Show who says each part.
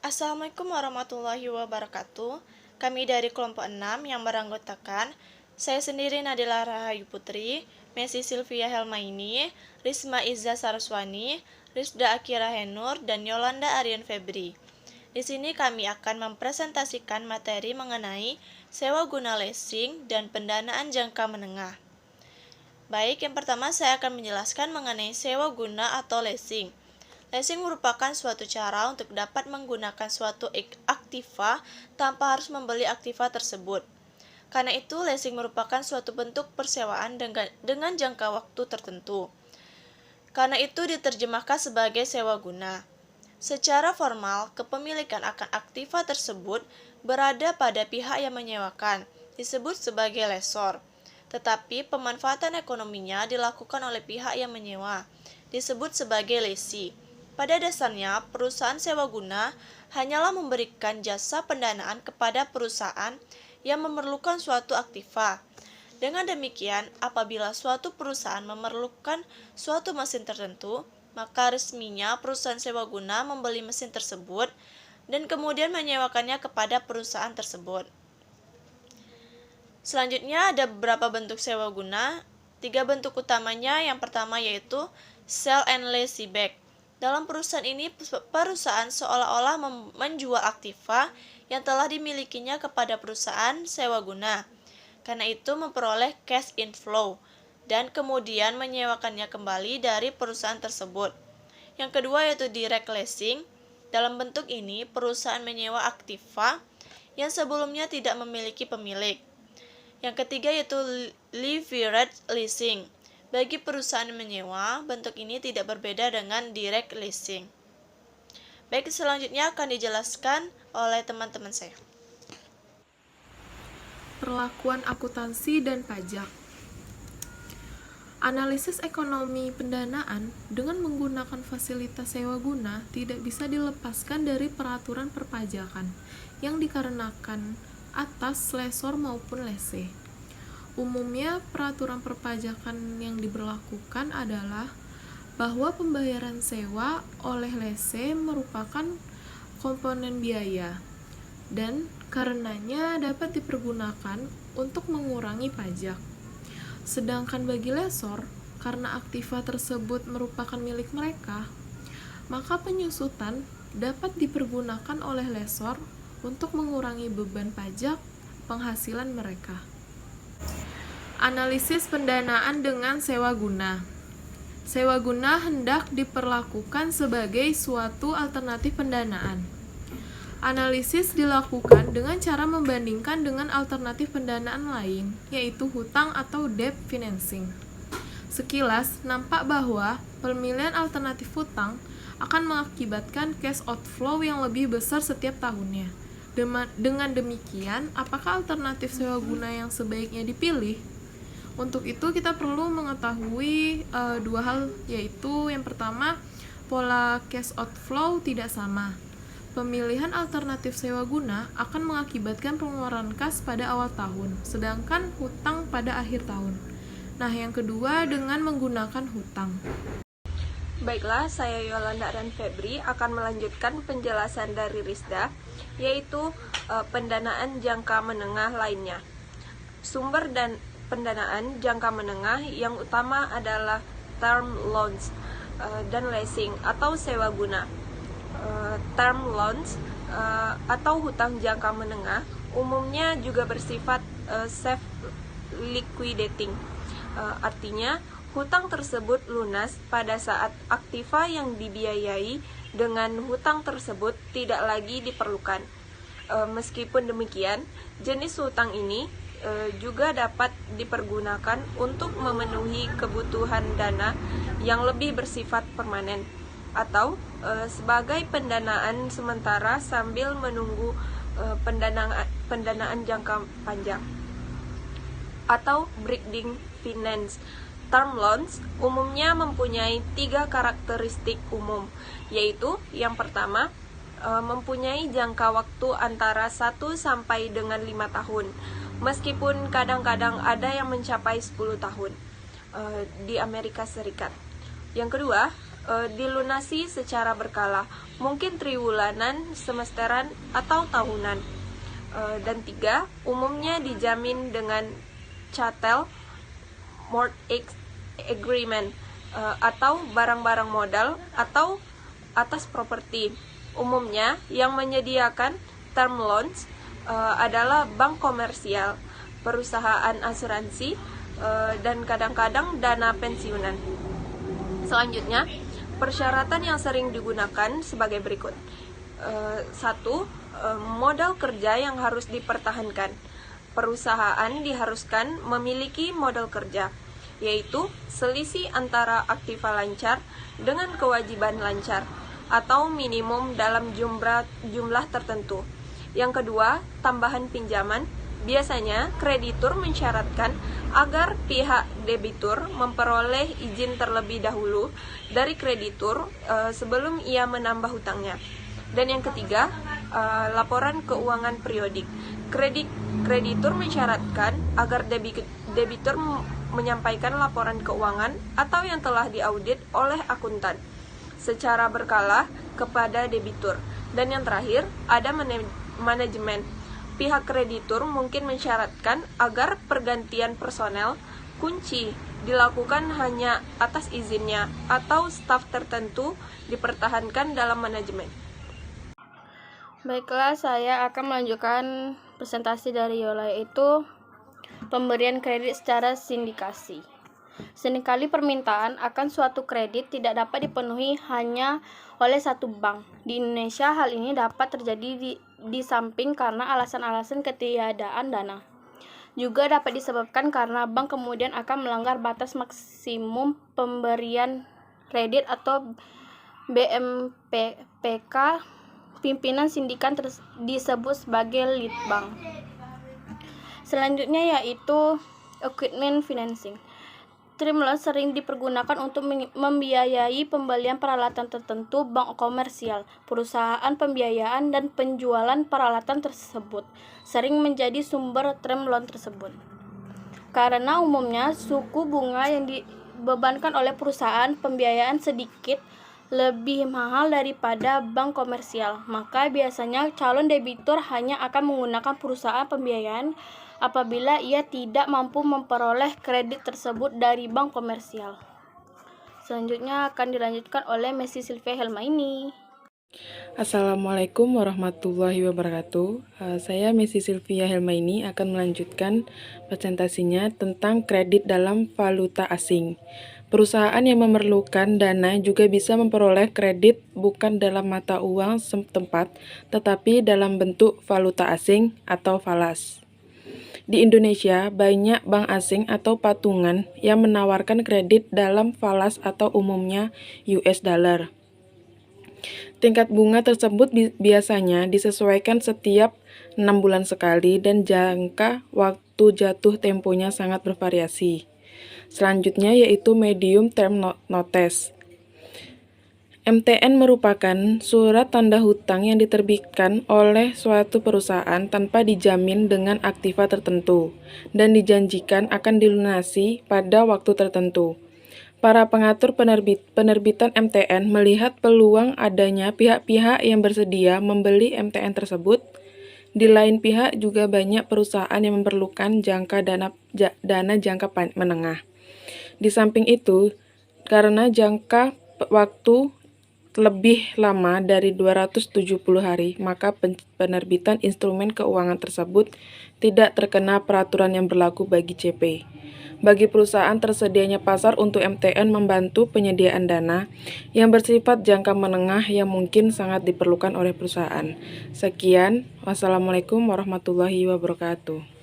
Speaker 1: Assalamualaikum warahmatullahi wabarakatuh. Kami dari kelompok 6 yang beranggotakan saya sendiri Nadila Rahayu Putri, Messi Sylvia Helmaini, Risma Izza Saraswani, Rizda Akira Henur, dan Yolanda Aryan Febri. Di sini kami akan mempresentasikan materi mengenai sewa guna leasing dan pendanaan jangka menengah. Baik, yang pertama saya akan menjelaskan mengenai sewa guna atau leasing. Leasing merupakan suatu cara untuk dapat menggunakan suatu aktiva tanpa harus membeli aktiva tersebut. Karena itu, leasing merupakan suatu bentuk persewaan dengan jangka waktu tertentu. Karena itu diterjemahkan sebagai sewa guna. Secara formal, kepemilikan akan aktiva tersebut berada pada pihak yang menyewakan, disebut sebagai lessor. Tetapi pemanfaatan ekonominya dilakukan oleh pihak yang menyewa, disebut sebagai lessee. Pada dasarnya, perusahaan sewa guna hanyalah memberikan jasa pendanaan kepada perusahaan yang memerlukan suatu aktiva. Dengan demikian, apabila suatu perusahaan memerlukan suatu mesin tertentu, maka resminya perusahaan sewa guna membeli mesin tersebut dan kemudian menyewakannya kepada perusahaan tersebut. Selanjutnya ada beberapa bentuk sewa guna. 3 bentuk utamanya, yang pertama yaitu sell and leaseback. Dalam perusahaan ini, perusahaan seolah-olah menjual aktiva yang telah dimilikinya kepada perusahaan sewa guna. Karena itu memperoleh cash inflow dan kemudian menyewakannya kembali dari perusahaan tersebut. Yang kedua yaitu direct leasing. Dalam bentuk ini, perusahaan menyewa aktiva yang sebelumnya tidak memiliki pemilik. Yang ketiga yaitu leverage leasing. Bagi perusahaan menyewa, bentuk ini tidak berbeda dengan direct leasing. Baik, selanjutnya akan dijelaskan oleh teman-teman saya.
Speaker 2: Perlakuan akuntansi dan pajak. Analisis ekonomi pendanaan dengan menggunakan fasilitas sewa guna tidak bisa dilepaskan dari peraturan perpajakan yang dikarenakan atas lessor maupun lessee. Umumnya, peraturan perpajakan yang diberlakukan adalah bahwa pembayaran sewa oleh lessee merupakan komponen biaya dan karenanya dapat dipergunakan untuk mengurangi pajak. Sedangkan bagi lessor, karena aktiva tersebut merupakan milik mereka, maka penyusutan dapat dipergunakan oleh lessor untuk mengurangi beban pajak penghasilan mereka. Analisis pendanaan dengan sewa guna. Sewa guna hendak diperlakukan sebagai suatu alternatif pendanaan. Analisis dilakukan dengan cara membandingkan dengan alternatif pendanaan lain, yaitu hutang atau debt financing. Sekilas, nampak bahwa pemilihan alternatif hutang akan mengakibatkan cash outflow yang lebih besar setiap tahunnya. Dengan demikian, apakah alternatif sewa guna yang sebaiknya dipilih? Untuk itu kita perlu mengetahui 2 hal, yaitu yang pertama, pola cash outflow tidak sama. Pemilihan alternatif sewa guna akan mengakibatkan pengeluaran kas pada awal tahun, sedangkan hutang pada akhir tahun. Nah, yang kedua dengan menggunakan hutang.
Speaker 3: Baiklah, saya Yolanda dan Febri akan melanjutkan penjelasan dari Rizda, yaitu pendanaan jangka menengah lainnya. Sumber dan pendanaan jangka menengah yang utama adalah term loans dan leasing atau sewa guna. Term loans atau hutang jangka menengah umumnya juga bersifat self-liquidating. Artinya, hutang tersebut lunas pada saat aktiva yang dibiayai dengan hutang tersebut tidak lagi diperlukan. Meskipun demikian, jenis hutang ini juga dapat dipergunakan untuk memenuhi kebutuhan dana yang lebih bersifat permanen atau sebagai pendanaan sementara sambil menunggu pendanaan jangka panjang atau bridging finance. Term loans umumnya mempunyai 3 karakteristik umum, yaitu yang pertama, mempunyai jangka waktu antara 1 sampai dengan 5 tahun, meskipun kadang-kadang ada yang mencapai 10 tahun di Amerika Serikat. Yang kedua, dilunasi secara berkala, mungkin triwulanan, semesteran, atau tahunan. Dan 3, umumnya dijamin dengan chattel mortgage agreement atau barang-barang modal atau atas properti. Umumnya yang menyediakan term loans adalah bank komersial, perusahaan asuransi, dan kadang-kadang dana pensiunan. Selanjutnya, persyaratan yang sering digunakan sebagai berikut. 1. Modal kerja yang harus dipertahankan. Perusahaan diharuskan memiliki modal kerja, yaitu selisih antara aktiva lancar dengan kewajiban lancar, atau minimum dalam jumlah tertentu. Yang kedua, tambahan pinjaman. Biasanya, kreditur mensyaratkan agar pihak debitur memperoleh izin terlebih dahulu dari kreditur sebelum ia menambah hutangnya. Dan yang ketiga, laporan keuangan periodik. Kreditur mensyaratkan agar debitur menyampaikan laporan keuangan atau yang telah diaudit oleh akuntan secara berkala kepada debitur. Dan yang terakhir, ada manajemen. Pihak kreditur mungkin mensyaratkan agar pergantian personel kunci dilakukan hanya atas izinnya atau staf tertentu dipertahankan dalam manajemen.
Speaker 4: Baiklah, saya akan melanjutkan presentasi dari Yola, yaitu pemberian kredit secara sindikasi. Seringkali permintaan akan suatu kredit tidak dapat dipenuhi hanya oleh satu bank. Di Indonesia, hal ini dapat terjadi di samping karena alasan-alasan ketiadaan dana. Juga dapat disebabkan karena bank kemudian akan melanggar batas maksimum pemberian kredit atau BMPK. Pimpinan sindikat disebut sebagai lead bank. Selanjutnya yaitu equipment financing. Term loan sering dipergunakan untuk membiayai pembelian peralatan tertentu bank komersial. Perusahaan pembiayaan dan penjualan peralatan tersebut sering menjadi sumber term loan tersebut. Karena umumnya suku bunga yang dibebankan oleh perusahaan pembiayaan sedikit lebih mahal daripada bank komersial, maka biasanya calon debitur hanya akan menggunakan perusahaan pembiayaan apabila ia tidak mampu memperoleh kredit tersebut dari bank komersial. Selanjutnya akan dilanjutkan oleh Messi Sylvia Helmaini.
Speaker 5: Assalamualaikum warahmatullahi wabarakatuh. Saya Messi Sylvia Helmaini akan melanjutkan presentasinya tentang kredit dalam valuta asing. Perusahaan yang memerlukan dana juga bisa memperoleh kredit bukan dalam mata uang setempat, tetapi dalam bentuk valuta asing atau falas. Di Indonesia, banyak bank asing atau patungan yang menawarkan kredit dalam falas atau umumnya US dollar. Tingkat bunga tersebut biasanya disesuaikan setiap 6 bulan sekali dan jangka waktu jatuh temponya sangat bervariasi. Selanjutnya yaitu medium term notes. MTN merupakan surat tanda hutang yang diterbitkan oleh suatu perusahaan tanpa dijamin dengan aktiva tertentu dan dijanjikan akan dilunasi pada waktu tertentu. Para pengatur penerbitan MTN melihat peluang adanya pihak-pihak yang bersedia membeli MTN tersebut. Di lain pihak juga banyak perusahaan yang memerlukan dana jangka menengah. Di samping itu, karena jangka waktu lebih lama dari 270 hari, maka penerbitan instrumen keuangan tersebut tidak terkena peraturan yang berlaku bagi CP. Bagi perusahaan, tersedianya pasar untuk MTN membantu penyediaan dana yang bersifat jangka menengah yang mungkin sangat diperlukan oleh perusahaan. Sekian, wassalamualaikum warahmatullahi wabarakatuh.